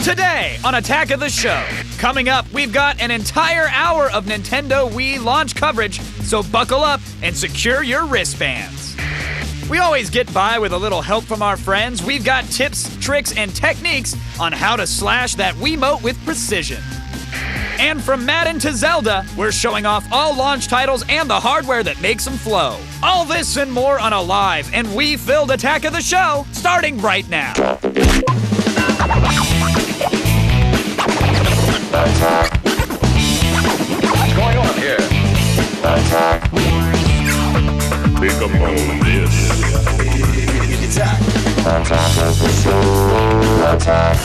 Today on Attack of the Show. Coming up, we've got an entire hour of Nintendo Wii launch coverage, so buckle up and secure your wristbands. We always get by with a little help from our friends. We've got tips, tricks, and techniques on how to slash that Wiimote with precision. And from Madden to Zelda, we're showing off all launch titles and the hardware that makes them flow. All this and more on a live and Wii-filled Attack of the Show, starting right now. What's going on here? Pick up on this. Attack. Attack of the Show. Attack.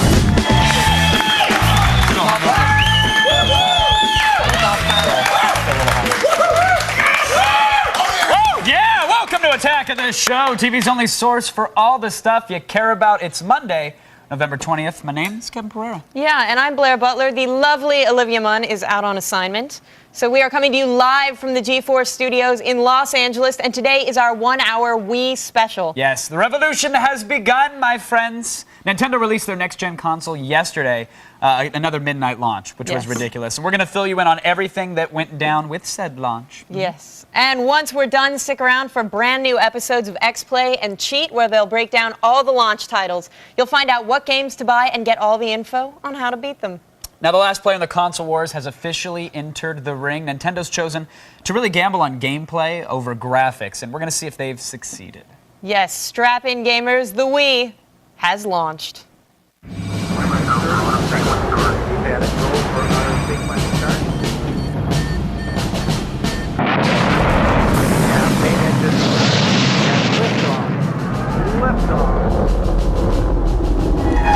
Yeah, welcome to Attack of the Show, TV's only source for all the stuff you care about. It's Monday, November 20th. My name is Kevin Pereira. Yeah, and I'm Blair Butler. The lovely Olivia Munn is out on assignment. So we are coming to you live from the G4 studios in Los Angeles, and today is our 1-hour Wii special. Yes, the revolution has begun, my friends. Nintendo released their next-gen console yesterday, another midnight launch, which was ridiculous. And we're going to fill you in on everything that went down with said launch. Yes. And once we're done, stick around for brand new episodes of X-Play and Cheat, where they'll break down all the launch titles. You'll find out what games to buy and get all the info on how to beat them. Now, the last player in the console wars has officially entered the ring. Nintendo's chosen to really gamble on gameplay over graphics, and we're going to see if they've succeeded. Yes, strap in, gamers. The Wii has launched.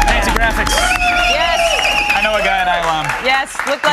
Fancy graphics. I know a guy at ILM. Yes, looked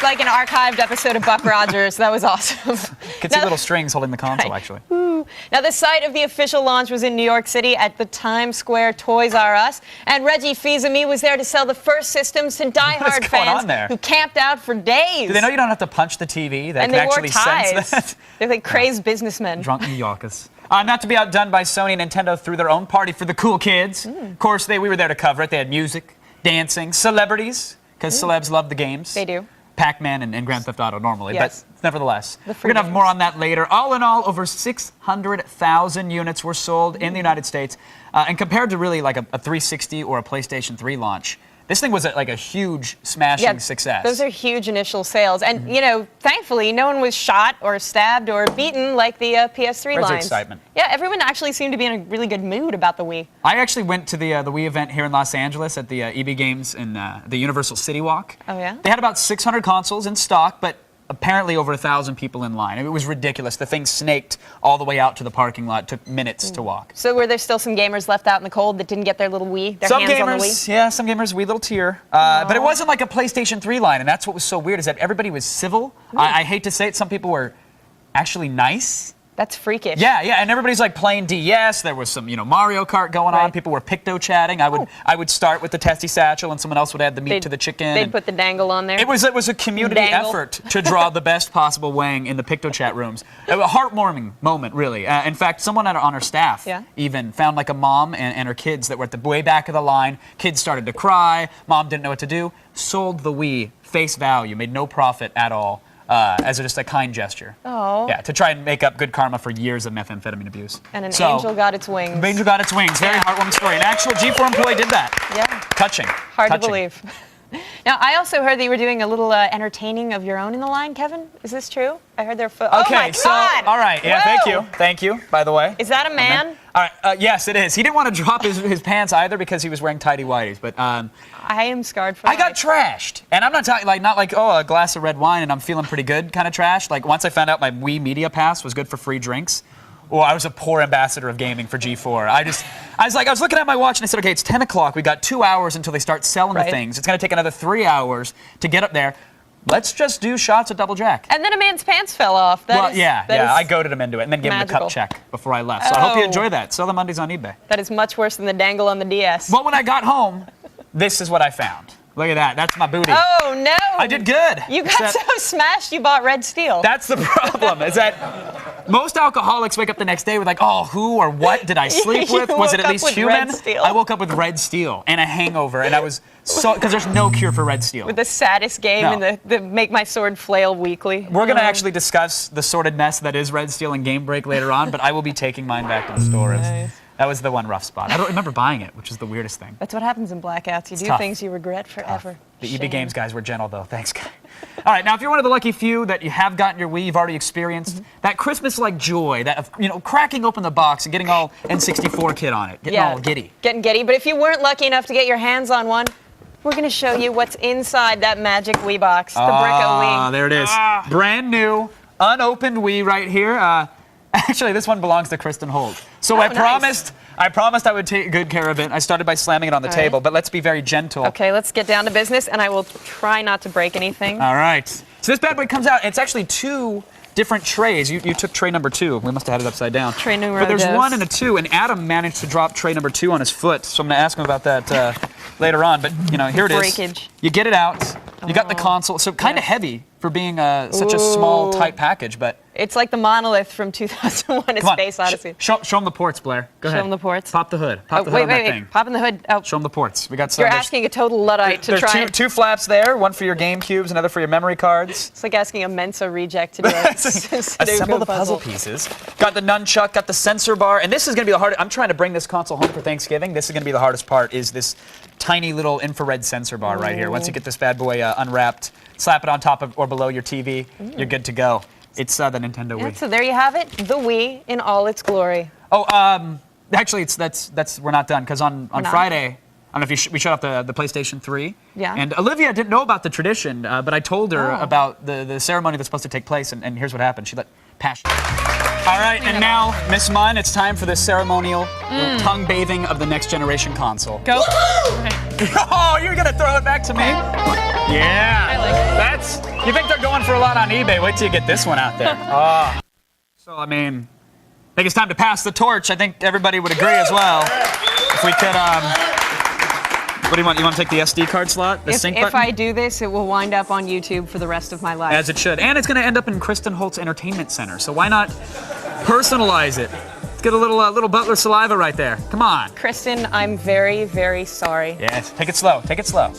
like an archived episode of Buck Rogers. That was awesome. Could see little strings holding the console, actually. Now, the site of the official launch was in New York City at the Times Square Toys R Us, and Reggie Fils-Aimé was there to sell the first systems to diehard fans who camped out for days. Do they know you don't have to punch the TV? That and can they actually wore ties. sense that? They're like crazed businessmen. Drunk New Yorkers. Not to be outdone by Sony, Nintendo threw their own party for the cool kids. Of course, we were there to cover it. They had music, dancing, celebrities, because celebs love the games. They do. Pac-Man and Grand Theft Auto normally, yes. But nevertheless. We're going to have more on that later. All in all, over 600,000 units were sold in the United States. And compared to really like a 360 or a PlayStation 3 launch, this thing was like a huge smashing success. Those are huge initial sales. And, you know, thankfully, no one was shot or stabbed or beaten like the PS3 Where's lines. the excitement? Yeah, everyone actually seemed to be in a really good mood about the Wii. I actually went to the Wii event here in Los Angeles at the EB Games in the Universal City Walk. Oh, yeah? They had about 600 consoles in stock, but apparently over 1,000 people in line. It was ridiculous. The thing snaked all the way out to the parking lot. It took minutes to walk. So were there still some gamers left out in the cold that didn't get their little Wii, their some hands gamers, on the Wii? Yeah, some gamers, wee little tear. But it wasn't like a PlayStation 3 line, and that's what was so weird, is that everybody was civil. I hate to say it, some people were actually nice. That's freakish. Yeah, and everybody's like playing DS. There was some, Mario Kart going on. People were picto chatting. I would start with the testy satchel, and someone else would add the meat to the chicken. They'd put the dangle on there. It was a community effort to draw the best possible wang in the picto chat rooms. A heartwarming moment, really. In fact, someone on our staff even found like a mom and her kids that were at the way back of the line. Kids started to cry. Mom didn't know what to do. Sold the Wii face value. Made no profit at all. As just a kind gesture. Oh. Yeah, to try and make up good karma for years of methamphetamine abuse. And an angel got its wings. An angel got its wings. Very heartwarming story. An actual G4 employee did that. Yeah. Touching. Hard to believe. Now, I also heard that you were doing a little entertaining of your own in the line, Kevin. Is this true? I heard there. Oh my God! All right. Yeah. Whoa. Thank you. By the way. Is that a man? All right. Yes, it is. He didn't want to drop his pants either because he was wearing tighty whities. But I am scarred for I got trashed, and I'm not talking not like a glass of red wine and I'm feeling pretty good kind of trash. Like once I found out my Wii Media Pass was good for free drinks. Well, I was a poor ambassador of gaming for G4. I was looking at my watch and I said, okay, it's 10 o'clock. We got 2 hours until they start selling the things. It's going to take another 3 hours to get up there. Let's just do shots of Double Jack. And then a man's pants fell off. I goaded him into it and then gave him the cup check before I left. So I hope you enjoy that. Sell them undies on eBay. That is much worse than the dangle on the DS. Well, when I got home, this is what I found. Look at that. That's my booty. Oh, no. I did good. You got so smashed you bought red steel. That's the problem, is that Most alcoholics wake up the next day with like, oh, who or what did I sleep with? Was it at least human? I woke up with red steel and a hangover, and I was so, because there's no cure for red steel. With the saddest game in the make my sword flail weekly. We're going to actually discuss the sordid mess that is red steel in Game Break later on, but I will be taking mine back to the store. Nice. That was the one rough spot. I don't remember buying it, which is the weirdest thing. That's what happens in blackouts. You do tough. things you regret forever. The EB Games guys were gentle, though. Thanks, guys. All right, now if you're one of the lucky few that you have gotten your Wii, you've already experienced that Christmas-like joy, that of, cracking open the box and getting all N64 kit on it, getting all giddy. Getting giddy. But if you weren't lucky enough to get your hands on one, we're going to show you what's inside that magic Wii box, the Bricko Wii. There it is. Brand new, unopened Wii right here. Actually, this one belongs to Kristen Holt. So I promised I would take good care of it. I started by slamming it on the table, but let's be very gentle. Okay, let's get down to business, and I will try not to break anything. All right. So this bad boy comes out. It's actually 2 different trays. You took tray number 2. We must have had it upside down. Tray number But there's 1 and a 2, and Adam managed to drop tray number 2 on his foot, so I'm going to ask him about that later on. But, here it is. Breakage. You get it out. You got the console. So kind of heavy for being such a small, tight package, but... It's like the monolith from 2001: A Space Odyssey. Show them the ports, Blair. Go ahead. Show them the ports. Pop the hood. Pop the hood on that thing. Popping the hood. Oh. Show them the ports. We got some. You're asking a total Luddite to try. There's 2 flaps there. One for your game cubes, another for your memory cards. It's like asking a Mensa reject to do it. Assemble the puzzle pieces. Got the nunchuck. Got the sensor bar. And this is going to be the hardest. I'm trying to bring this console home for Thanksgiving. This is going to be the hardest part. Is this tiny little infrared sensor bar right here. Once you get this bad boy unwrapped, slap it on top of or below your TV, you're good to go. It's the Nintendo Wii. So there you have it, the Wii in all its glory. Oh, actually, that's we're not done because on Friday, I don't know if we showed up the PlayStation 3. Yeah. And Olivia didn't know about the tradition, but I told her about the ceremony that's supposed to take place, and here's what happened. She let passion. All right, and now, Miss Munn, it's time for the ceremonial tongue bathing of the next generation console. Go. Oh, you're gonna throw it back to me? Yeah. I like it. You think they're going for a lot on eBay? Wait till you get this one out there. So I mean, I think it's time to pass the torch. I think everybody would agree as well. If we could, what do you want? You want to take the SD card slot? The sync button? If I do this, it will wind up on YouTube for the rest of my life. As it should. And it's going to end up in Kristen Holt's Entertainment Center. So why not personalize it? Let's get a little Butler saliva right there. Come on. Kristen, I'm very, very sorry. Yes. Take it slow. Take it slow.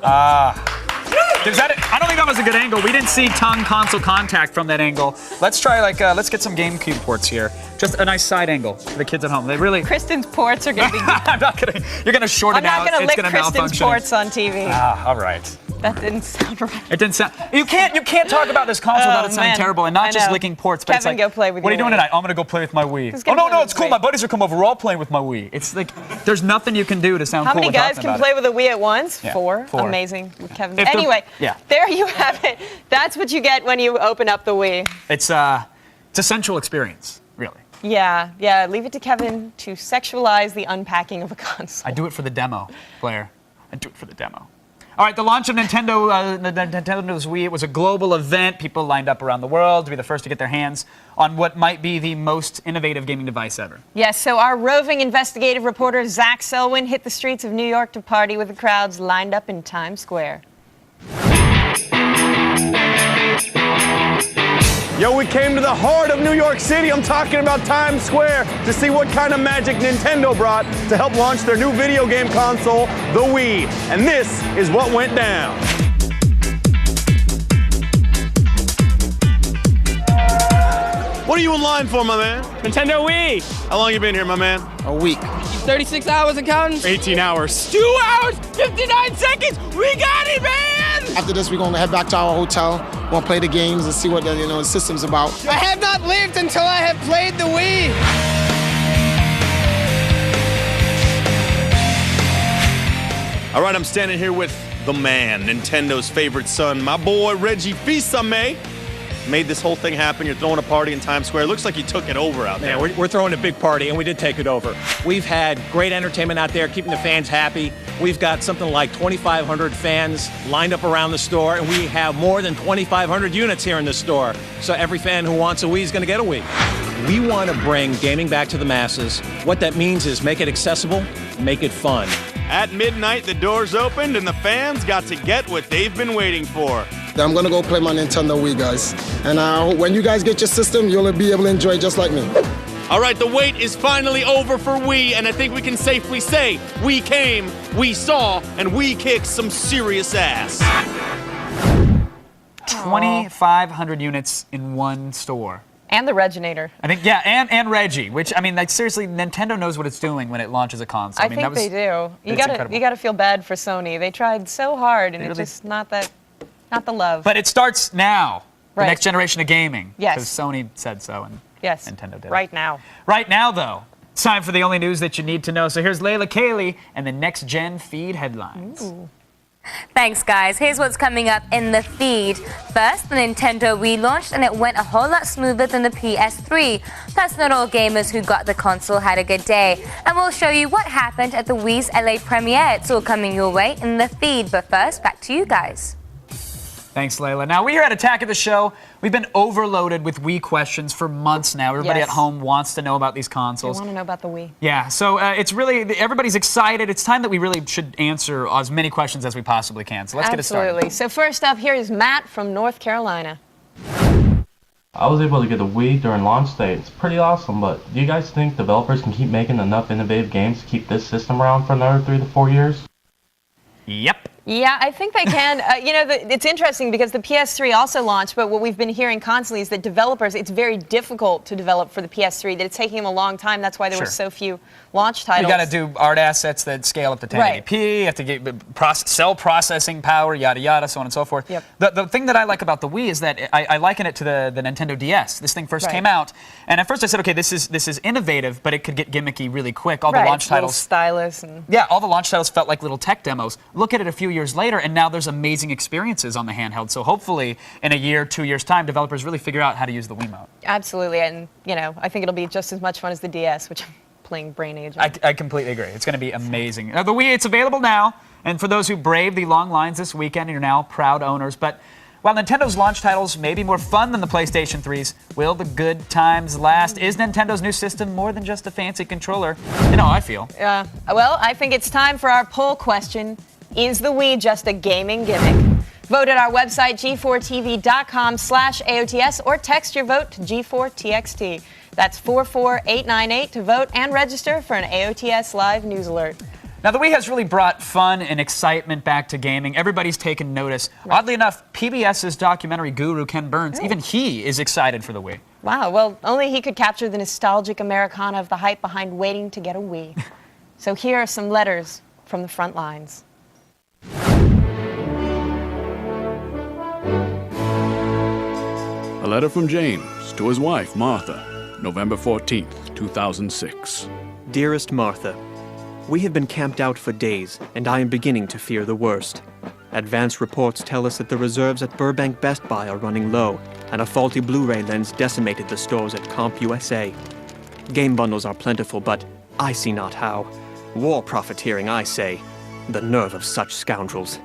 I don't think that was a good angle. We didn't see tongue console contact from that angle. Let's try let's get some GameCube ports here. Just a nice side angle for the kids at home. They really. Kristen's ports are going to be. I'm not gonna. You're gonna short it out. I'm not going to lick Kristen's malfunction. Ports on TV. All right. That didn't sound right. It didn't sound. You can't talk about this console without it sounding terrible, and not just licking ports. But Kevin, it's like, go play with. What are you doing tonight? I'm gonna go play with my Wii. Oh no, it's cool. My buddies are coming over. We're all playing with my Wii. It's like there's nothing you can do to sound cool. How many guys can play with a Wii at once? Yeah, 4. 4. Amazing. With Kevin. Anyway, there you have it. That's what you get when you open up the Wii. It's a sensual experience, really. Yeah. Leave it to Kevin to sexualize the unpacking of a console. I do it for the demo, Blair. I do it for the demo. All right, the launch of Nintendo's Wii, it was a global event. People lined up around the world to be the first to get their hands on what might be the most innovative gaming device ever. Yes, so our roving investigative reporter, Zach Selwyn, hit the streets of New York to party with the crowds lined up in Times Square. Yo, we came to the heart of New York City. I'm talking about Times Square to see what kind of magic Nintendo brought to help launch their new video game console, the Wii. And this is what went down. What are you in line for, my man? Nintendo Wii. How long you been here, my man? A week. 36 hours and counting? 18 hours. 2 hours, 59 seconds. We got it, man. After this, we're going to head back to our hotel. We're going to play the games and see what the system's about. I have not lived until I have played the Wii. All right, I'm standing here with the man, Nintendo's favorite son, my boy Reggie Fils-Aimé. Made this whole thing happen. You're throwing a party in Times Square. It looks like you took it over out there. Yeah, we're throwing a big party, and we did take it over. We've had great entertainment out there, keeping the fans happy. We've got something like 2,500 fans lined up around the store, and we have more than 2,500 units here in the store. So every fan who wants a Wii is going to get a Wii. We want to bring gaming back to the masses. What that means is make it accessible, make it fun. At midnight, the doors opened and the fans got to get what they've been waiting for. then I'm going to go play my Nintendo Wii, guys. And when you guys get your system, you'll be able to enjoy it just like me. All right, the wait is finally over for Wii, and I think we can safely say we came, we saw, and we kicked some serious ass. 2,500 units in one store. And the Reginator. I think, yeah, and Reggie, which, I mean, like, seriously, Nintendo knows what it's doing when it launches a console. I mean, think they do. You gotta feel bad for Sony. They tried so hard, and it's just not the love. But it starts now, the Right. next generation of gaming. Yes. Because Sony said so, and Yes. Nintendo did. Right now. Right now, though, it's time for the only news that you need to know. So here's Layla Cayley and the next gen feed headlines. Ooh. Thanks, guys. Here's what's coming up in the feed. First, the Nintendo Wii launched and it went a whole lot smoother than the PS3. Plus, not all gamers who got the console had a good day. And we'll show you what happened at the Wii's LA premiere. It's all coming your way in the feed. But first, back to you guys. Thanks, Layla. Now, we here at Attack of the Show, we've been overloaded with Wii questions for months now. Everybody Yes. at home wants to know about these consoles. I want to know about the Wii. Yeah, so it's really, everybody's excited. It's time that we really should answer as many questions as we possibly can. So let's get it started. Absolutely. So first up, here is Matt from North Carolina. I was able to get a Wii during launch day. It's pretty awesome, but do you guys think developers can keep making enough innovative games to keep this system around for another 3 to 4 years? Yep. Yeah, I think they can. It's interesting because the PS3 also launched, but what we've been hearing constantly is that developers, it's very difficult to develop for the PS3, that it's taking them a long time. That's why there were so few launch titles. You got to do art assets that scale up to 1080p, you have to get cell processing power, yada, yada, so on and so forth. Yep. The thing that I like about the Wii is that I liken it to the Nintendo DS. This thing first came out, and at first I said, okay, this is innovative, but it could get gimmicky really quick. All the launch titles. Stylus and Yeah, all the launch titles felt like little tech demos. Look at it a few years later, and now there's amazing experiences on the handheld. So hopefully, in a year, 2 years' time, developers really figure out how to use the Wiimote. Absolutely, and I think it'll be just as much fun as the DS, which I'm playing Brain Age on. I completely agree. It's going to be amazing. Now, the Wii, it's available now, and for those who braved the long lines this weekend, you're now proud owners. But while Nintendo's launch titles may be more fun than the PlayStation 3's, will the good times last? Is Nintendo's new system more than just a fancy controller? You know how I feel. Well, I think it's time for our poll question. Is the Wii just a gaming gimmick? Vote at our website, g4tv.com/AOTS, or text your vote to G4TXT. That's 44898 to vote and register for an AOTS Live News Alert. Now, the Wii has really brought fun and excitement back to gaming. Everybody's taken notice. Oddly enough, PBS's documentary guru, Ken Burns, even he is excited for the Wii. Wow, well, only he could capture the nostalgic Americana of the hype behind waiting to get a Wii. So here are some letters from the front lines. A letter from James to his wife, Martha, November 14th, 2006. Dearest Martha, we have been camped out for days, and I am beginning to fear the worst. Advance reports tell us that the reserves at Burbank Best Buy are running low, and a faulty Blu-ray lens decimated the stores at CompUSA. Game bundles are plentiful, but I see not how. War profiteering, I say. The nerve of such scoundrels.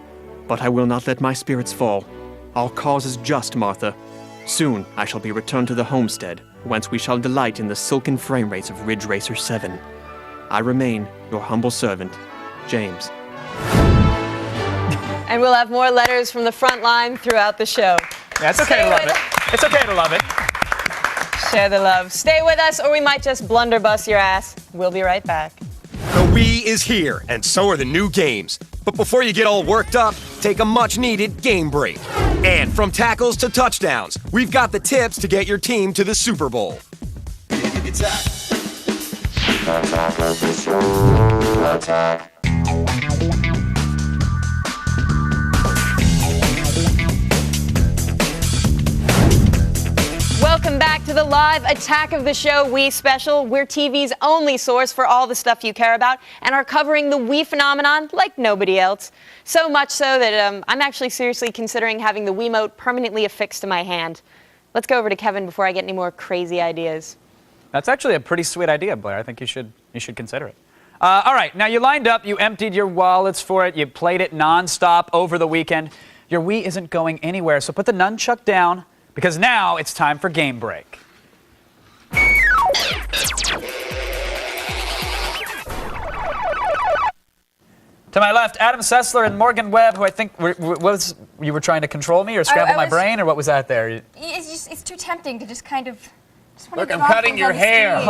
But I will not let my spirits fall. Our cause is just, Martha. Soon I shall be returned to the homestead, whence we shall delight in the silken frame rates of Ridge Racer 7. I remain your humble servant, James. And we'll have more letters from the front line throughout the show. Yeah, it's okay to love it. It's okay to love it. Share the love. Stay with us, or we might just blunderbuss your ass. We'll be right back. The Wii is here, and so are the new games. But before you get all worked up, take a much-needed game break. And from tackles to touchdowns, we've got the tips to get your team to the Super Bowl. Welcome back to the live Attack of the Show Wii special. We're TV's only source for all the stuff you care about and are covering the Wii phenomenon like nobody else. So much so that I'm actually seriously considering having the Wiimote permanently affixed to my hand. Let's go over to Kevin before I get any more crazy ideas. That's actually a pretty sweet idea, Blair. I think you should consider it. All right, now you lined up, you emptied your wallets for it, you played it nonstop over the weekend. Your Wii isn't going anywhere, so put the nunchuck down, because now it's time for Game Break. To my left, Adam Sessler and Morgan Webb, who I think you were trying to control me or scramble my brain, or what was that there? It's too tempting to just kind of. Look, I'm cutting your hair.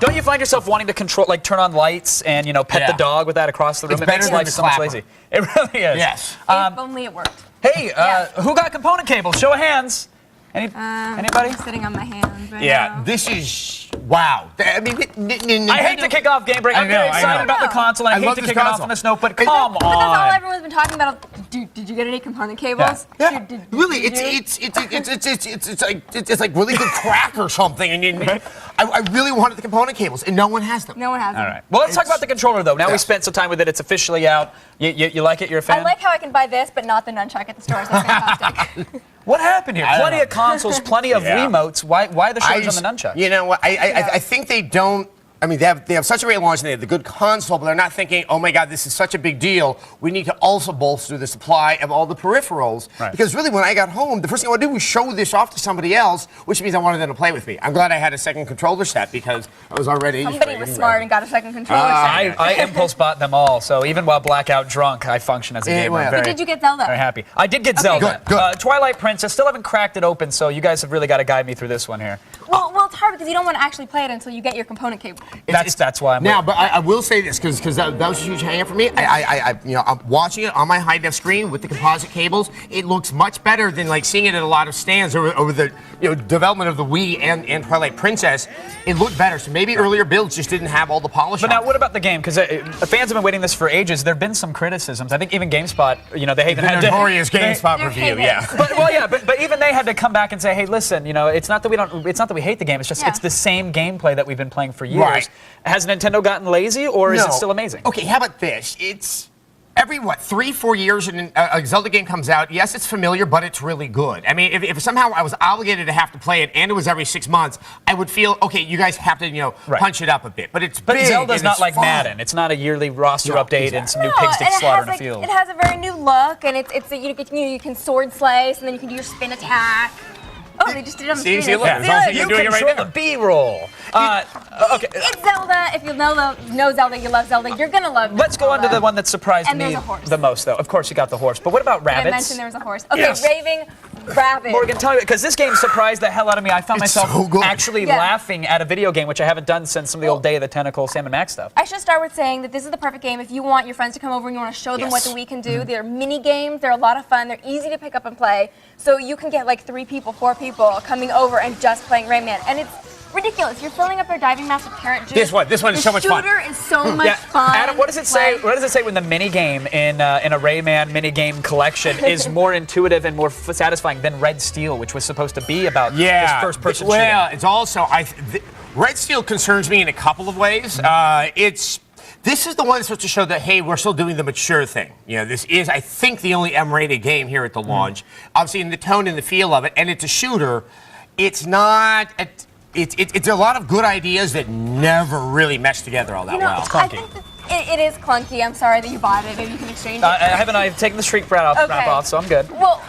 Don't you find yourself wanting to control, like turn on lights and pet the dog with that across the room? It's it better makes than life the so much clapper. lazy. It really is. Yes. If only it worked. Hey, who got component cables? Show of hands. Anybody? I'm sitting on my hands right Yeah, now. this is wow. I mean, I hate to kick off game break. I'm very excited about the console, and I hate to kick it off on this note, but come on. But that's all everyone's been talking about. Did you get any component cables? Yeah. Really, it's like really good crack or something, and I really wanted the component cables, and no one has them. No one has them. All right. Well, let's talk about the controller, though. Now we spent some time with it. It's officially out. You like it? You're a fan? I like how I can buy this, but not the nunchuck at the stores. That's fantastic. What happened here? Plenty of consoles, plenty of Wiimotes. Why the shortage on the nunchuck? You know what? I think they don't. I mean, they have such a great launch and they have the good console, but they're not thinking, oh my God, this is such a big deal. We need to also bolster the supply of all the peripherals. Right. Because really, when I got home, the first thing I wanted to do was show this off to somebody else, which means I wanted them to play with me. I'm glad I had a second controller set because I was already. Somebody was smart and got a second controller set. I impulse bought them all, so even while blackout drunk, I function as a gamer. I'm But did you get Zelda? very happy. I did get Zelda. Good. Twilight Princess. Still haven't cracked it open, so you guys have really got to guide me through this one here. Well, it's hard because you don't want to actually play it until you get your component cable. That's why I'm now, waiting. but I will say this because that was a huge hang-up for me. I'm watching it on my high-def screen with the composite cables. It looks much better than like seeing it at a lot of stands over the development of the Wii and Twilight Princess. It looked better. So maybe earlier builds just didn't have all the polish. But now, what about the game? Because fans have been waiting this for ages. There have been some criticisms. I think even GameSpot, they even had notorious GameSpot review, yeah. But even they had to come back and say, hey, listen, it's not that we hate the game. It's just it's the same gameplay that we've been playing for years. Right. Has Nintendo gotten lazy, or is it still amazing? Okay, how about this? It's every 3-4 years a Zelda game comes out. Yes, it's familiar, but it's really good. I mean, if somehow I was obligated to have to play it and it was every 6 months, I would feel okay. You guys have to punch it up a bit. But big Zelda's and not it's like fun. Madden. It's not a yearly roster update and some new No, pigs to and slaughter in a field. It has a very new look, and you can sword slice, and then you can do your spin attack. Oh, they just did it on the screen. You control the B-roll. Okay. It's Zelda. If you know Zelda, you love Zelda. You're gonna love. Let's go on to the one that surprised And me there's a horse. the most, though. Of course, you got the horse. But what about Did I rabbits? mentioned there was a horse. Okay, Yes. raving rabbit. Morgan, tell me, because this game surprised the hell out of me. I found myself actually laughing at a video game, which I haven't done since some of the old Day of the Tentacle, Sam & Max stuff. I should start with saying that this is the perfect game if you want your friends to come over and you want to show them what the Wii can do. They're mini games. They're a lot of fun. They're easy to pick up and play. So you can get like 3 people, 4 people coming over and just playing Rayman. And it's ridiculous. You're filling up their diving mask with carrot juice. This one is so much fun. The shooter is so much fun. Adam, what does it say? What does it say when the mini game in a Rayman mini game collection is more intuitive and more satisfying than Red Steel, which was supposed to be about this first-person shooting? Well, it's also Red Steel concerns me in a couple of ways. This is the one that's supposed to show that, hey, we're still doing the mature thing. This is, I think, the only M-rated game here at the launch. Obviously, in the tone and the feel of it, and it's a shooter. It's not. It's a lot of good ideas that never really mesh together all that well. I think that it is clunky. I'm sorry that you bought it and you can exchange it. I've taken the streak wrap off, so I'm good. Well,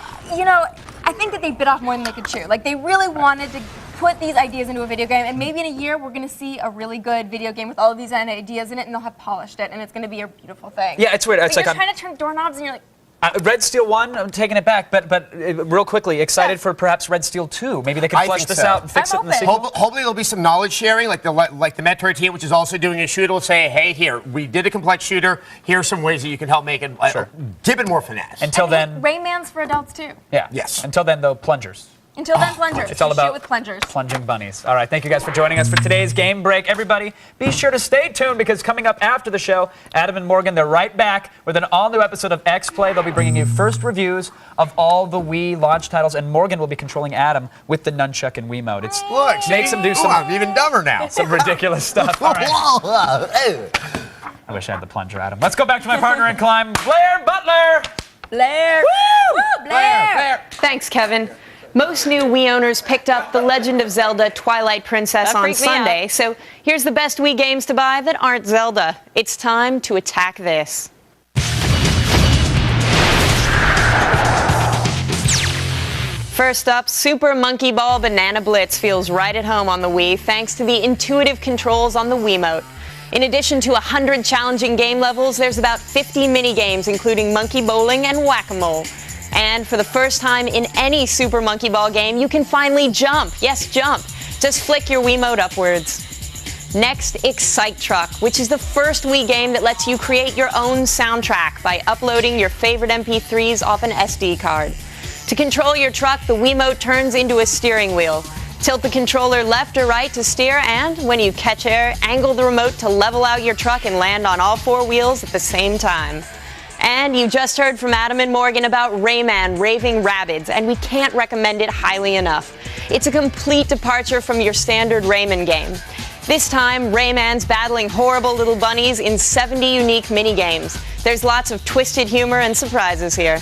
I think that they bit off more than they could chew. Like, they really wanted to put these ideas into a video game, and maybe in a year we're going to see a really good video game with all of these ideas in it, and they'll have polished it, and it's going to be a beautiful thing. Yeah, it's weird. But It's you're like trying to turn doorknobs, and you're like, Red Steel 1, I'm taking it back, but real quickly, excited for perhaps Red Steel 2. Maybe they can flesh this out and fix it in the sequel. Hopefully there'll be some knowledge sharing, like the Metroid team, which is also doing a shooter, will say, hey, here, we did a complex shooter. Here's some ways that you can help make it, give it more finesse. Until then, Rayman's for adults too. Yeah. Yes. Until then, though, plungers. Until then, plungers. It's all about shoot with plungers. Plunging bunnies. All right, thank you guys for joining us for today's game break. Everybody, be sure to stay tuned because coming up after the show, Adam and Morgan, they're right back with an all-new episode of X-Play. They'll be bringing you first reviews of all the Wii launch titles, and Morgan will be controlling Adam with the nunchuck and Wiimote. It makes him do some. I'm even dumber now. Some ridiculous stuff. All right. I wish I had the plunger, Adam. Let's go back to my partner in crime, Blair Butler. Blair. Woo! Woo, Blair. Thanks, Kevin. Most new Wii owners picked up The Legend of Zelda Twilight Princess That on freaked me Sunday, out. so here's the best Wii games to buy that aren't Zelda. It's time to attack this. First up, Super Monkey Ball Banana Blitz feels right at home on the Wii thanks to the intuitive controls on the Wiimote. In addition to 100 challenging game levels, there's about 50 mini-games, including monkey bowling and whack-a-mole. And for the first time in any Super Monkey Ball game, you can finally jump. Yes, jump. Just flick your Wiimote upwards. Next, Excite Truck, which is the first Wii game that lets you create your own soundtrack by uploading your favorite MP3s off an SD card. To control your truck, the Wiimote turns into a steering wheel. Tilt the controller left or right to steer, and when you catch air, angle the remote to level out your truck and land on all four wheels at the same time. And you just heard from Adam and Morgan about Rayman Raving Rabbids, and we can't recommend it highly enough. It's a complete departure from your standard Rayman game. This time, Rayman's battling horrible little bunnies in 70 unique mini-games. There's lots of twisted humor and surprises here.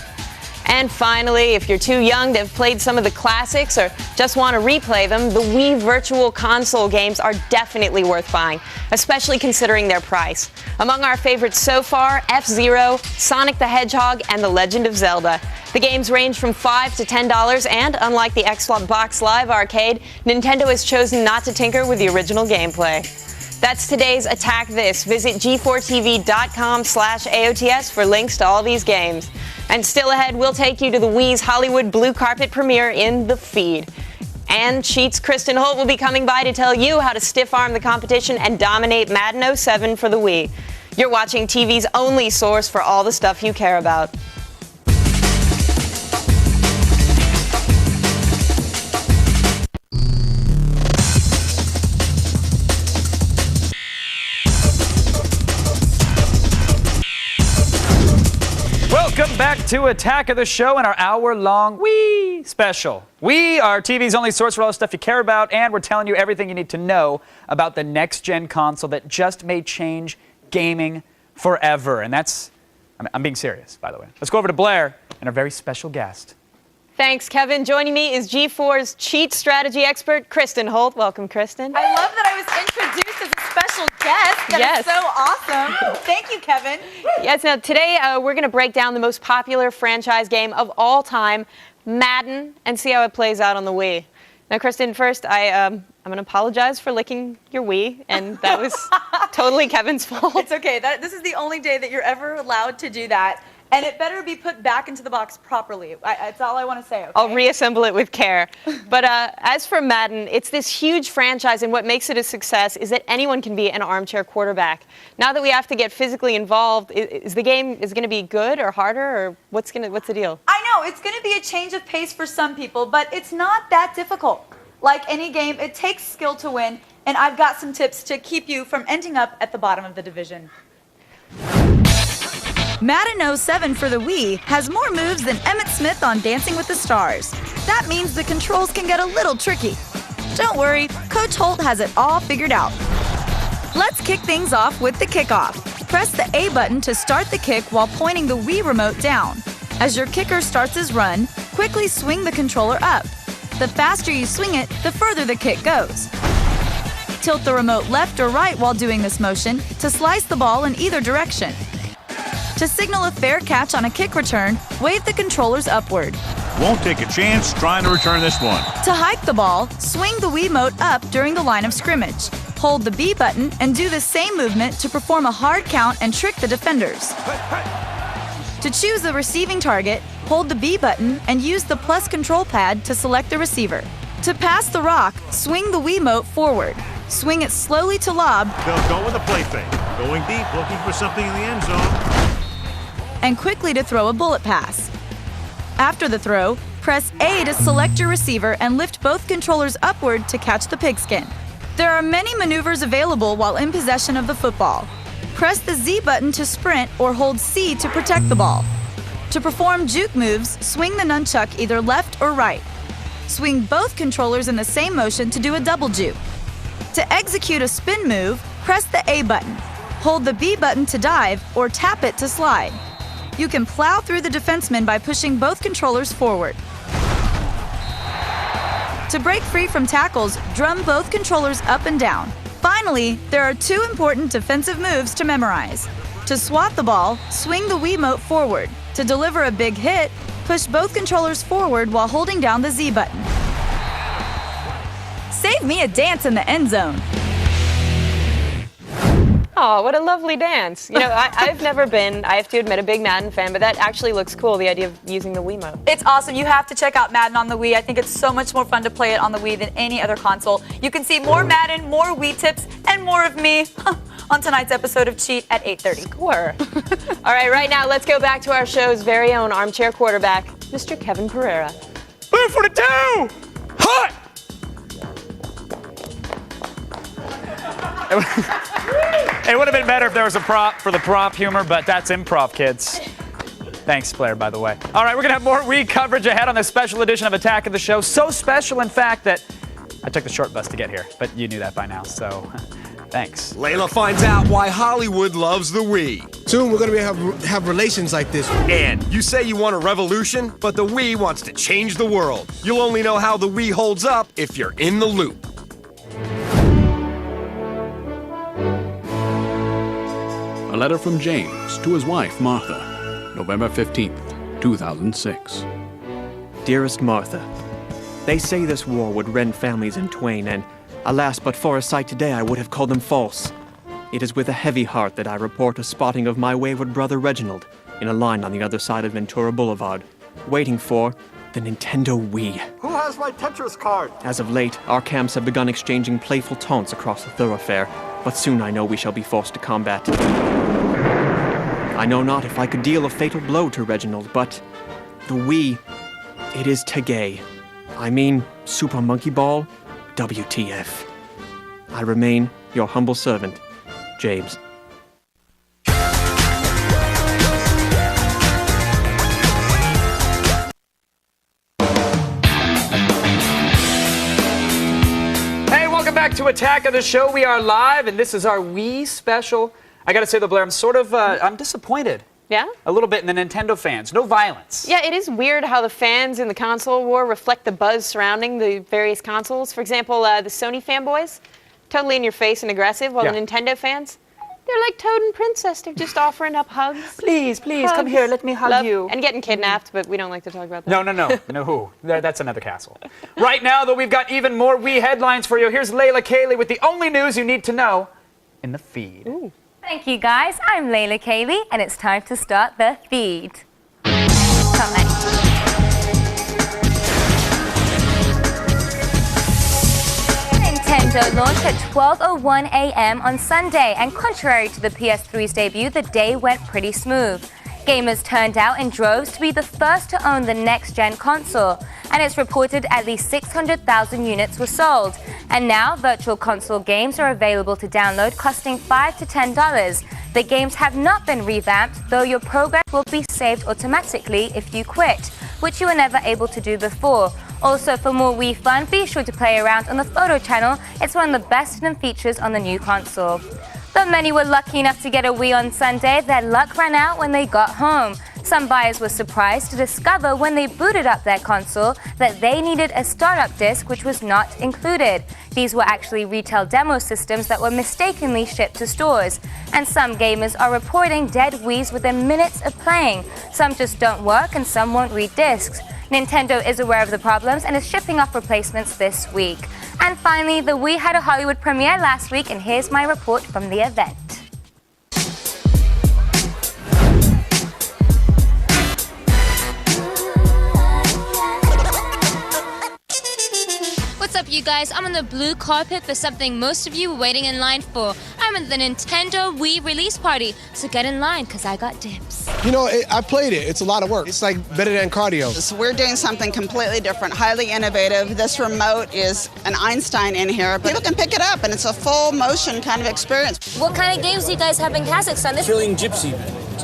And finally, if you're too young to have played some of the classics or just want to replay them, the Wii Virtual Console games are definitely worth buying, especially considering their price. Among our favorites so far, F-Zero, Sonic the Hedgehog, and The Legend of Zelda. The games range from $5 to $10, and unlike the Xbox Live Arcade, Nintendo has chosen not to tinker with the original gameplay. That's today's Attack This. Visit g4tv.com/AOTS for links to all these games. And still ahead, we'll take you to the Wii's Hollywood blue carpet premiere in The Feed. And Cheats Kristen Holt will be coming by to tell you how to stiff-arm the competition and dominate Madden 07 for the Wii. You're watching TV's only source for all the stuff you care about. Welcome back to Attack of the Show and our hour-long Wii special. We are TV's only source for all the stuff you care about, and we're telling you everything you need to know about the next-gen console that just may change gaming forever. And that's, I'm being serious, by the way. Let's go over to Blair and our very special guest. Thanks, Kevin. Joining me is G4's cheat strategy expert, Kristen Holt. Welcome, Kristen. I love that I was introduced as a special guest. That is so awesome. Thank you, Kevin. Yes, now today we're going to break down the most popular franchise game of all time, Madden, and see how it plays out on the Wii. Now, Kristen, first, I'm going to apologize for licking your Wii, and that was totally Kevin's fault. It's okay. This is the only day that you're ever allowed to do that. And it better be put back into the box properly. That's all I want to say, okay? I'll reassemble it with care. But as for Madden, it's this huge franchise, and what makes it a success is that anyone can be an armchair quarterback. Now that we have to get physically involved, is the game going to be good or harder, or what's the deal? I know, it's going to be a change of pace for some people, but it's not that difficult. Like any game, it takes skill to win, and I've got some tips to keep you from ending up at the bottom of the division. Madden 07 for the Wii has more moves than Emmett Smith on Dancing with the Stars. That means the controls can get a little tricky. Don't worry, Coach Holt has it all figured out. Let's kick things off with the kickoff. Press the A button to start the kick while pointing the Wii remote down. As your kicker starts his run, quickly swing the controller up. The faster you swing it, the further the kick goes. Tilt the remote left or right while doing this motion to slice the ball in either direction. To signal a fair catch on a kick return, wave the controllers upward. Won't take a chance trying to return this one. To hike the ball, swing the Wiimote up during the line of scrimmage. Hold the B button and do the same movement to perform a hard count and trick the defenders. To choose the receiving target, hold the B button and use the plus control pad to select the receiver. To pass the rock, swing the Wiimote forward. Swing it slowly to lob. They'll go with a play fake. Going deep, looking for something in the end zone. And quickly to throw a bullet pass. After the throw, press A to select your receiver and lift both controllers upward to catch the pigskin. There are many maneuvers available while in possession of the football. Press the Z button to sprint or hold C to protect the ball. To perform juke moves, swing the nunchuck either left or right. Swing both controllers in the same motion to do a double juke. To execute a spin move, press the A button. Hold the B button to dive or tap it to slide. You can plow through the defenseman by pushing both controllers forward. To break free from tackles, drum both controllers up and down. Finally, there are two important defensive moves to memorize. To swat the ball, swing the Wiimote forward. To deliver a big hit, push both controllers forward while holding down the Z button. Save me a dance in the end zone. Oh, what a lovely dance. You know, I've never been, I have to admit, a big Madden fan, but that actually looks cool, the idea of using the Wiimote. It's awesome. You have to check out Madden on the Wii. I think it's so much more fun to play it on the Wii than any other console. You can see more Madden, more Wii tips, and more of me on tonight's episode of Cheat at 8:30. Score. All right now, let's go back to our show's very own armchair quarterback, Mr. Kevin Pereira. Blue 42! Hot! It would have been better if there was a prop for the prop humor, but that's improv, kids. Thanks, Blair, by the way. All right, we're going to have more Wii coverage ahead on this special edition of Attack of the Show. So special, in fact, that I took the short bus to get here, but you knew that by now, so thanks. Layla finds out why Hollywood loves the Wii. Soon we're going to have relations like this. And you say you want a revolution, but the Wii wants to change the world. You'll only know how the Wii holds up if you're in the loop. A letter from James to his wife, Martha, November 15th, 2006. Dearest Martha, they say this war would rend families in twain, and alas, but for a sight today I would have called them false. It is with a heavy heart that I report a spotting of my wayward brother Reginald in a line on the other side of Ventura Boulevard, waiting for the Nintendo Wii. Who has my Tetris card? As of late, our camps have begun exchanging playful taunts across the thoroughfare, but soon I know we shall be forced to combat. I know not if I could deal a fatal blow to Reginald, but the Wii, it is Tegay. I mean, Super Monkey Ball, WTF. I remain your humble servant, James. Back to Attack of the Show. We are live, and this is our Wii special. I gotta say though, Blair, I'm disappointed. Yeah? A little bit in the Nintendo fans. No violence. Yeah, it is weird how the fans in the console war reflect the buzz surrounding the various consoles. For example, the Sony fanboys, totally in your face and aggressive, while the Nintendo fans, they're like Toad and Princess. They're just offering up hugs. Please, come here. Let me hug you. And getting kidnapped, but we don't like to talk about that. No. That's another castle. Right now, though, we've got even more Wii headlines for you. Here's Layla Kaylee with the only news you need to know in the feed. Ooh. Thank you, guys. I'm Layla Kaylee, and it's time to start the feed. Come on. Nintendo launched at 12:01 a.m. on Sunday, and contrary to the PS3's debut, the day went pretty smooth. Gamers turned out in droves to be the first to own the next-gen console, and it's reported at least 600,000 units were sold. And now, Virtual Console games are available to download, costing $5 to $10. The games have not been revamped, though your progress will be saved automatically if you quit, which you were never able to do before. Also, for more Wii fun, be sure to play around on the photo channel. It's one of the best hidden features on the new console. Though many were lucky enough to get a Wii on Sunday, their luck ran out when they got home. Some buyers were surprised to discover when they booted up their console that they needed a startup disc, which was not included. These were actually retail demo systems that were mistakenly shipped to stores. And some gamers are reporting dead Wiis within minutes of playing. Some just don't work and some won't read discs. Nintendo is aware of the problems and is shipping off replacements this week. And finally, the Wii had a Hollywood premiere last week, and here's my report from the event. What's up, you guys? I'm on the blue carpet for something most of you were waiting in line for. I'm at the Nintendo Wii release party, so get in line, because I got dibs. You know, I played it. It's a lot of work. It's like better than cardio. So we're doing something completely different, highly innovative. This remote is an Einstein in here. People can pick it up, and it's a full motion kind of experience. What kind of games do you guys have in Kazakhstan? Killing gypsy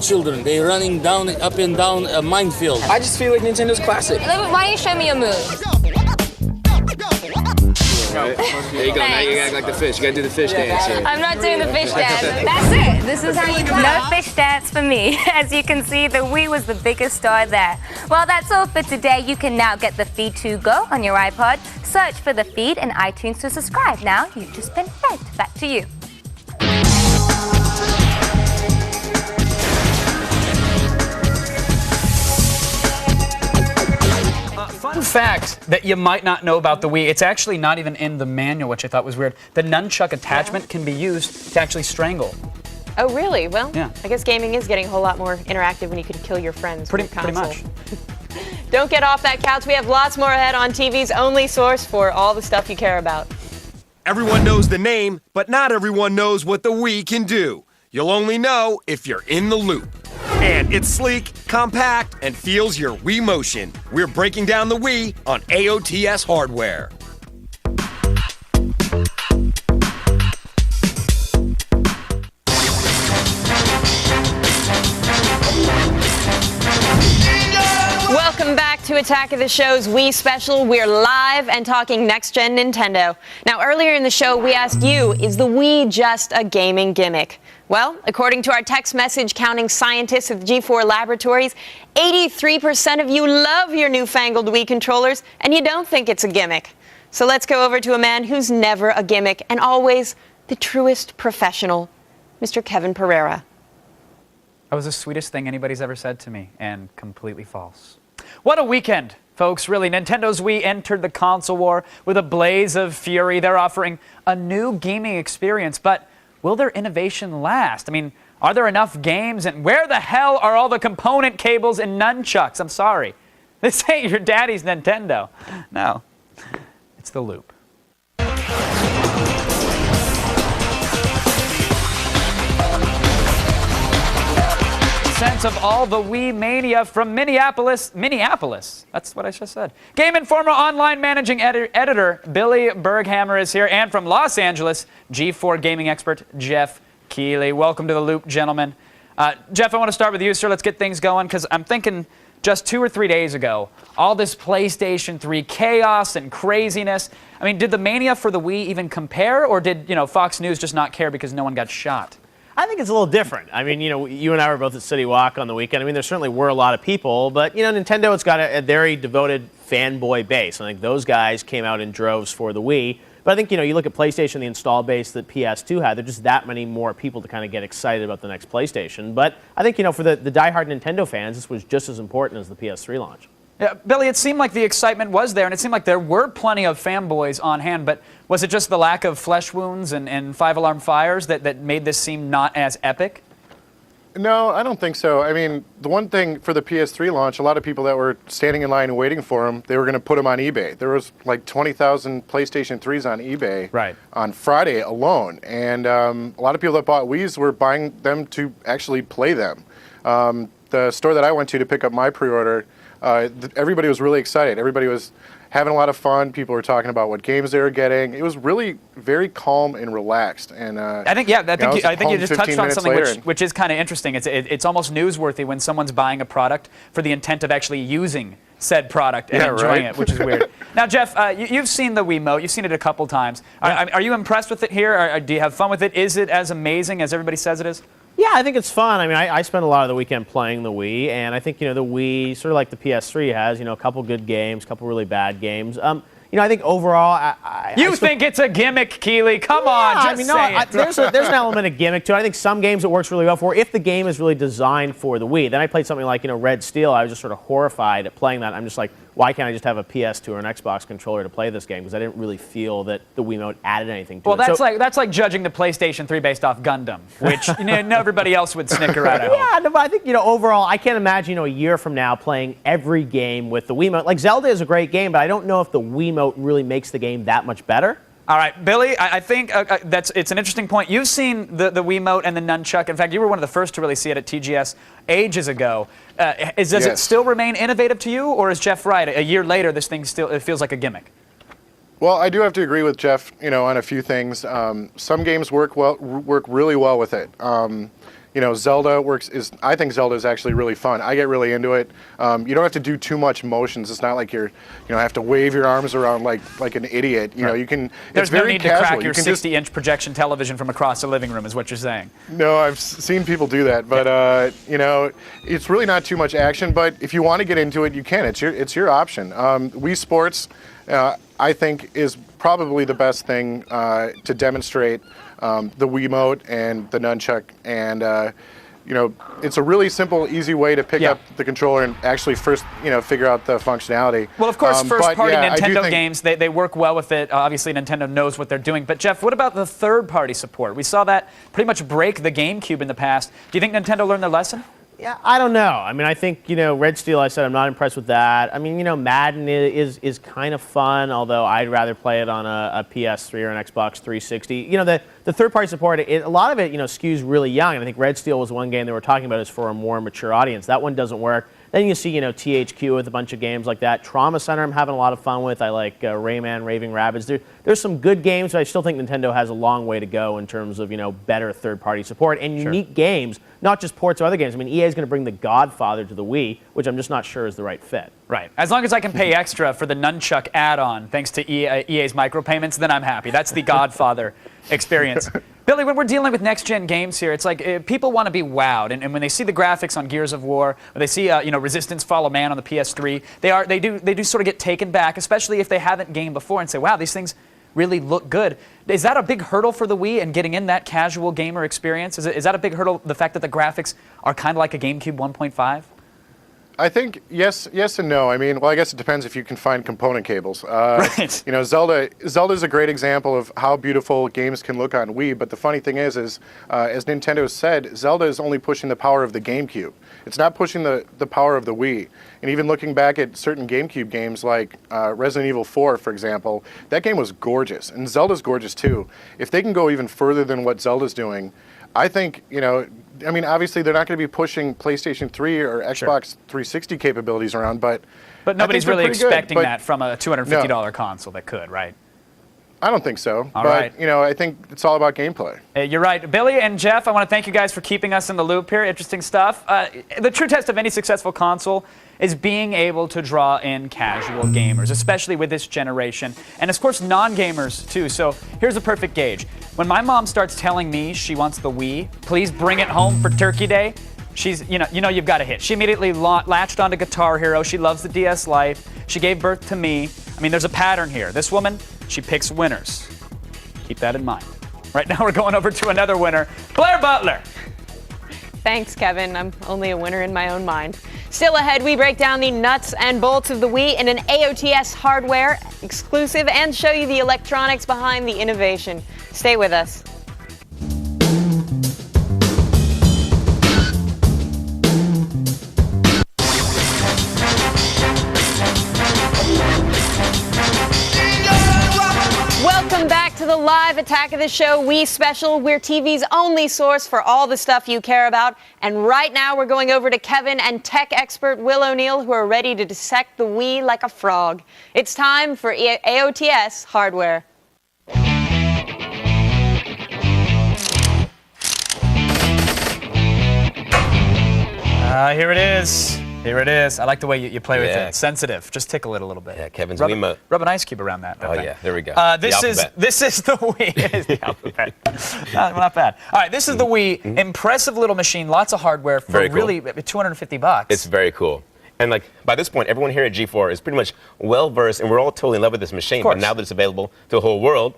children. They're running down, up and down a minefield. I just feel like Nintendo's classic. Why don't you show me your move? Right. There you go. Now you act like the fish. You gotta do the fish dance. Here. I'm not doing the fish dance. That's it. This is how you play. No fish dance for me. As you can see, the Wii was the biggest star there. Well, that's all for today. You can now get the feed to go on your iPod. Search for the feed in iTunes to subscribe. Now you've just been fed. Back to you. Fun fact that you might not know about the Wii, it's actually not even in the manual, which I thought was weird. The nunchuck attachment can be used to actually strangle. Oh, really? Well, yeah. I guess gaming is getting a whole lot more interactive when you can kill your friends. Pretty with your console. much. Don't get off that couch. We have lots more ahead on TV's only source for all the stuff you care about. Everyone knows the name, but not everyone knows what the Wii can do. You'll only know if you're in the loop. And it's sleek, compact, and feels your Wii motion. We're breaking down the Wii on AOTS hardware. Welcome back to Attack of the Show's Wii Special. We're live and talking next-gen Nintendo. Now, earlier in the show, we asked you, is the Wii just a gaming gimmick? Well, according to our text message counting scientists at the G4 Laboratories, 83% of you love your newfangled Wii controllers, and you don't think it's a gimmick. So let's go over to a man who's never a gimmick and always the truest professional, Mr. Kevin Pereira. That was the sweetest thing anybody's ever said to me, and completely false. What a weekend, folks, really. Nintendo's Wii entered the console war with a blaze of fury. They're offering a new gaming experience, but will their innovation last? I mean, are there enough games? And where the hell are all the component cables and nunchucks? I'm sorry. This ain't your daddy's Nintendo. No, it's the loop. Sense of all the Wii mania from Minneapolis, that's what I just said. Game Informer online managing editor Billy Berghammer is here, and from Los Angeles, G4 gaming expert Jeff Keighley. Welcome to the loop, gentlemen. Jeff, I want to start with you, sir. Let's get things going, because I'm thinking just 2 or 3 days ago, all this PlayStation 3 chaos and craziness. I mean, did the mania for the Wii even compare, or did, Fox News just not care because no one got shot? I think it's a little different. I mean, you and I were both at City Walk on the weekend. I mean, there certainly were a lot of people, but, Nintendo has got a very devoted fanboy base. I think those guys came out in droves for the Wii. But I think, you look at PlayStation, the install base that PS2 had, there are just that many more people to kind of get excited about the next PlayStation. But I think, for the diehard Nintendo fans, this was just as important as the PS3 launch. Yeah, Billy, it seemed like the excitement was there, and it seemed like there were plenty of fanboys on hand, but was it just the lack of flesh wounds and five-alarm fires that made this seem not as epic? No, I don't think so. I mean, the one thing for the PS3 launch, a lot of people that were standing in line and waiting for them, they were going to put them on eBay. There was like 20,000 PlayStation 3s on eBay on Friday alone, and a lot of people that bought Wiis were buying them to actually play them. The store that I went to pick up my pre-order, everybody was really excited. Everybody was having a lot of fun. People were talking about what games they were getting. It was really very calm and relaxed. And I think you just touched on something which is kind of interesting. It's almost newsworthy when someone's buying a product for the intent of actually using said product and enjoying it, which is weird. Now, Jeff, you've seen the Wiimote. You've seen it a couple times. Are you impressed with it here? Do you have fun with it? Is it as amazing as everybody says it is? Yeah, I think it's fun. I mean, I spent a lot of the weekend playing the Wii, and I think, the Wii, sort of like the PS3 has, a couple good games, a couple really bad games. I think overall, You think it's a gimmick, Keighley? Come on, just say it. There's an element of gimmick to it. I think some games it works really well for. If the game is really designed for the Wii, then I played something like, Red Steel. I was just sort of horrified at playing that. I'm just like, why can't I just have a PS2 or an Xbox controller to play this game? Because I didn't really feel that the Wiimote added anything to it. Well, that's like judging the PlayStation 3 based off Gundam, which everybody else would snicker at. Yeah, no, but I think overall, I can't imagine a year from now playing every game with the Wiimote. Like Zelda is a great game, but I don't know if the Wiimote really makes the game that much better. All right, Billy, I think it's an interesting point. You've seen the Wiimote and the nunchuck. In fact, you were one of the first to really see it at TGS ages ago. Does it still remain innovative to you, or is Jeff right? A year later, this thing it feels like a gimmick. Well, I do have to agree with Jeff, on a few things. Some games work really well with it. Zelda I think Zelda is actually really fun. I get really into it. You don't have to do too much motions. It's not like you're, have to wave your arms around like an idiot. You can. There's no need to crack your 60-inch projection television from across the living room, is what you're saying. No, I've seen people do that, but it's really not too much action. But if you want to get into it, you can. It's your option. Wii Sports, I think, is probably the best thing to demonstrate the Wiimote and the nunchuck, and it's a really simple, easy way to pick up the controller and actually first, figure out the functionality. Well, of course, first-party yeah, Nintendo games, they work well with it. Obviously, Nintendo knows what they're doing. But, Jeff, what about the third-party support? We saw that pretty much break the GameCube in the past. Do you think Nintendo learned their lesson? Yeah, I don't know. I mean, I think, Red Steel, I said I'm not impressed with that. I mean, Madden is kind of fun, although I'd rather play it on a PS3 or an Xbox 360. The third-party support, a lot of it, skews really young. And I think Red Steel was one game they were talking about is for a more mature audience. That one doesn't work. Then you see, THQ with a bunch of games like that. Trauma Center I'm having a lot of fun with. I like Rayman, Raving Rabbids. There's some good games, but I still think Nintendo has a long way to go in terms of, better third-party support and unique games, not just ports of other games. I mean, EA is going to bring The Godfather to the Wii, which I'm just not sure is the right fit. Right. As long as I can pay extra for the Nunchuck add-on, thanks to EA's micropayments, then I'm happy. That's the Godfather experience. Billy, when we're dealing with next-gen games here, it's like people want to be wowed, and when they see the graphics on Gears of War, or they see Resistance Fall of Man on the PS3, they do sort of get taken back, especially if they haven't gamed before, and say, wow, these things really look good. Is that a big hurdle for the Wii and getting in that casual gamer experience? Is that a big hurdle, the fact that the graphics are kind of like a GameCube 1.5? I think yes and no. I mean, well, I guess it depends if you can find component cables. Right. Zelda's a great example of how beautiful games can look on Wii. But the funny thing is as Nintendo said, Zelda is only pushing the power of the GameCube. It's not pushing the power of the Wii. And even looking back at certain GameCube games like Resident Evil 4, for example, that game was gorgeous, and Zelda's gorgeous too. If they can go even further than what Zelda's doing, I think, obviously they're not going to be pushing PlayStation 3 or Xbox 360 capabilities around, but nobody's really expecting that from a $250 console that could, right? I don't think so. All right. I think it's all about gameplay. You're right. Billy and Jeff, I want to thank you guys for keeping us in the loop here. Interesting stuff. The true test of any successful console is being able to draw in casual gamers, especially with this generation. And, of course, non-gamers, too. So here's a perfect gauge. When my mom starts telling me she wants the Wii, please bring it home for Turkey Day, she's, you've got a hit. She immediately latched onto Guitar Hero. She loves the DS Lite. She gave birth to me. I mean, there's a pattern here. This woman, she picks winners. Keep that in mind. Right now, we're going over to another winner, Blair Butler. Thanks, Kevin. I'm only a winner in my own mind. Still ahead, we break down the nuts and bolts of the Wii in an AOTS hardware exclusive and show you the electronics behind the innovation. Stay with us. Welcome back to the live attack of the show, Wii Special. We're TV's only source for all the stuff you care about. And right now we're going over to Kevin and tech expert Will O'Neill, who are ready to dissect the Wii like a frog. It's time for AOTS hardware. Here it is. Here it is. I like the way you play with it. Sensitive. Just tickle it a little bit. Yeah, Kevin's Wiimote. Rub an ice cube around that. Oh, yeah. There we go. This is the Wii. It is the alphabet. Not bad. All right, this is the Wii. Impressive little machine. Lots of hardware for really $250. It's very cool. And by this point, everyone here at G4 is pretty much well-versed, and we're all totally in love with this machine. But now that it's available to the whole world,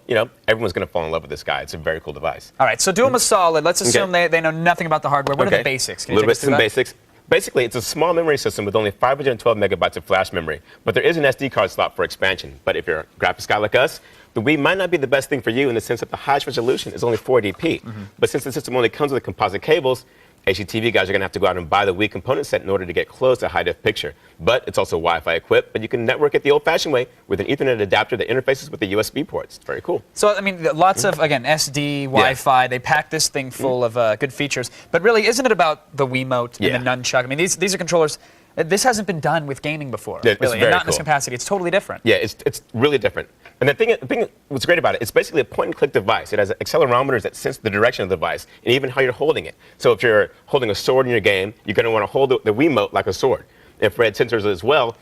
everyone's going to fall in love with this guy. It's a very cool device. All right, so do them a solid. Let's assume they know nothing about the hardware. What are the basics? Can you take us through that? Basics. Basically, it's a small memory system with only 512 megabytes of flash memory, but there is an SD card slot for expansion. But if you're a graphics guy like us, the Wii might not be the best thing for you in the sense that the highest resolution is only 480p. But since the system only comes with composite cables, HDTV guys are going to have to go out and buy the Wii component set in order to get close to high-def picture. But it's also Wi-Fi equipped, but you can network it the old-fashioned way with an Ethernet adapter that interfaces with the USB ports. It's very cool. So, I mean, lots of, again, SD, Wi-Fi. They pack this thing full of good features. But really, isn't it about the Wiimote and the Nunchuck? I mean, these are controllers. This hasn't been done with gaming before, really, and not in this capacity. It's totally different. Yeah, it's really different. And the thing what's great about it, it's basically a point-and-click device. It has accelerometers that sense the direction of the device and even how you're holding it. So if you're holding a sword in your game, you're going to want to hold the Wiimote like a sword. Infrared sensors as well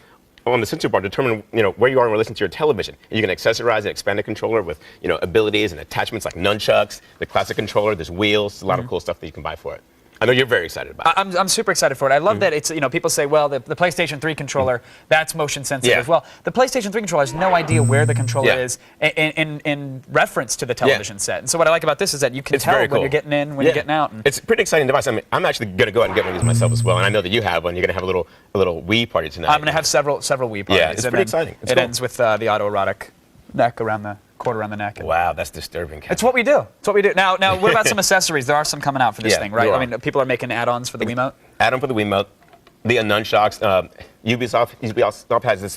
on the sensor bar determine where you are in relation to your television. And you can accessorize and expand the controller with abilities and attachments like nunchucks, the classic controller. There's wheels, a lot of cool stuff that you can buy for it. I know you're very excited about it. I'm super excited for it. I love that it's, people say, well, the PlayStation 3 controller, that's motion sensitive as well. The PlayStation 3 controller has no idea where the controller is in reference to the television set. And so what I like about this is that you can tell when you're getting in, when you're getting out. It's a pretty exciting device. I mean, I'm actually going to go out and get one of these myself as well. And I know that you have one. You're going to have a little Wii party tonight. I'm going to have several Wii parties. Yeah, it's pretty exciting. It ends with the autoerotic neck around the cord around the neck. Wow, that's disturbing. It's what we do. It's what we do. Now, what about some accessories? There are some coming out for this thing, right? I mean, people are making add-ons for the Wiimote. Add-on for the Wiimote. The nunchucks. Ubisoft has this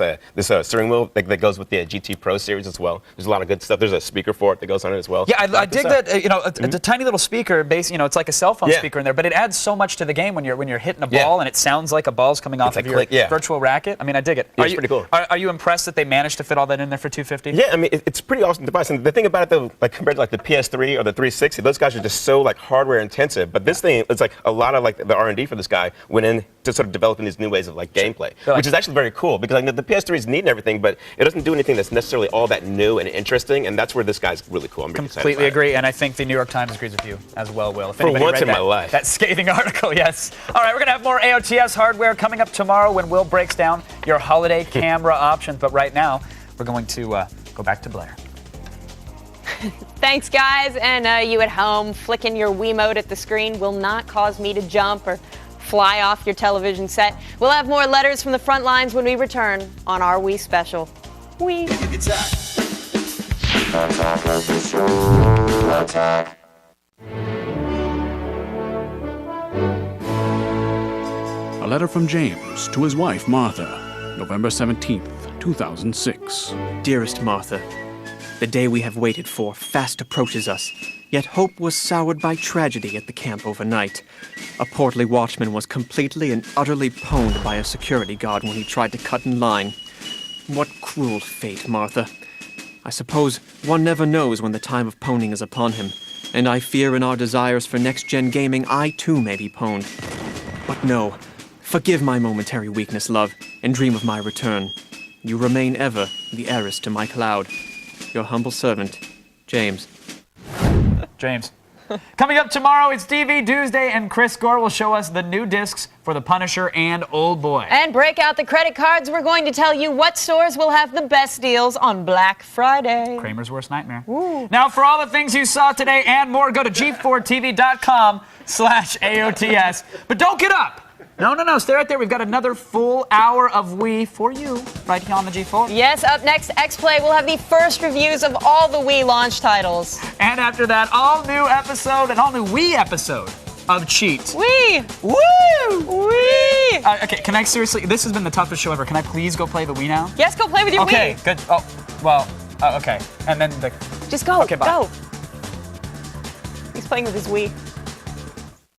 steering wheel that goes with the GT Pro series as well. There's a lot of good stuff. There's a speaker for it that goes on it as well. Yeah, I dig that. It's a tiny little speaker. It's like a cell phone speaker in there, but it adds so much to the game when you're hitting a ball and it sounds like a ball's coming off of your virtual racket. I mean, I dig it. It's pretty cool. Are you impressed that they managed to fit all that in there for $250? Yeah, I mean, it's a pretty awesome device. And the thing about it, though, like compared to like the PS3 or the 360, those guys are just so like hardware intensive. But this thing, it's like a lot of like the R&D for this guy went in to sort of developing these new ways of like gameplay, which is actually very cool because the PS3 is neat and everything, but it doesn't do anything that's necessarily all that new and interesting, and that's where this guy's really cool. I'm really completely agree, and I think the New York Times agrees with you as well, Will. If For once in my life. That scathing article, yes. All right, we're going to have more AOTS hardware coming up tomorrow when Will breaks down your holiday camera options, but right now, we're going to go back to Blair. Thanks, guys, and you at home, flicking your Wiimote at the screen will not cause me to jump or fly off your television set. We'll have more letters from the front lines when we return on our Wii special. Wii. A letter from James to his wife, Martha, November 17th, 2006. Dearest Martha, the day we have waited for fast approaches us, yet hope was soured by tragedy at the camp overnight. A portly watchman was completely and utterly pwned by a security guard when he tried to cut in line. What cruel fate, Martha. I suppose one never knows when the time of pwning is upon him, and I fear in our desires for next-gen gaming I too may be pwned. But no, forgive my momentary weakness, love, and dream of my return. You remain ever the heiress to my cloud. Your humble servant, James. James. Coming up tomorrow, it's TV Tuesday, and Chris Gore will show us the new discs for The Punisher and Old Boy. And break out the credit cards. We're going to tell you what stores will have the best deals on Black Friday. Kramer's worst nightmare. Ooh. Now, for all the things you saw today and more, go to g4tv.com/AOTS. But don't get up. No, stay right there. We've got another full hour of Wii for you right here on the G4. Yes, up next, X-Play will have the first reviews of all the Wii launch titles. And after that, all new Wii episode of Cheat. Wii! Woo! Wii! Okay, can I seriously, this has been the toughest show ever. Can I please go play the Wii now? Yes, go play with your Wii. Okay, good. Oh, well, okay. And then Just go, okay, bye. go. He's playing with his Wii.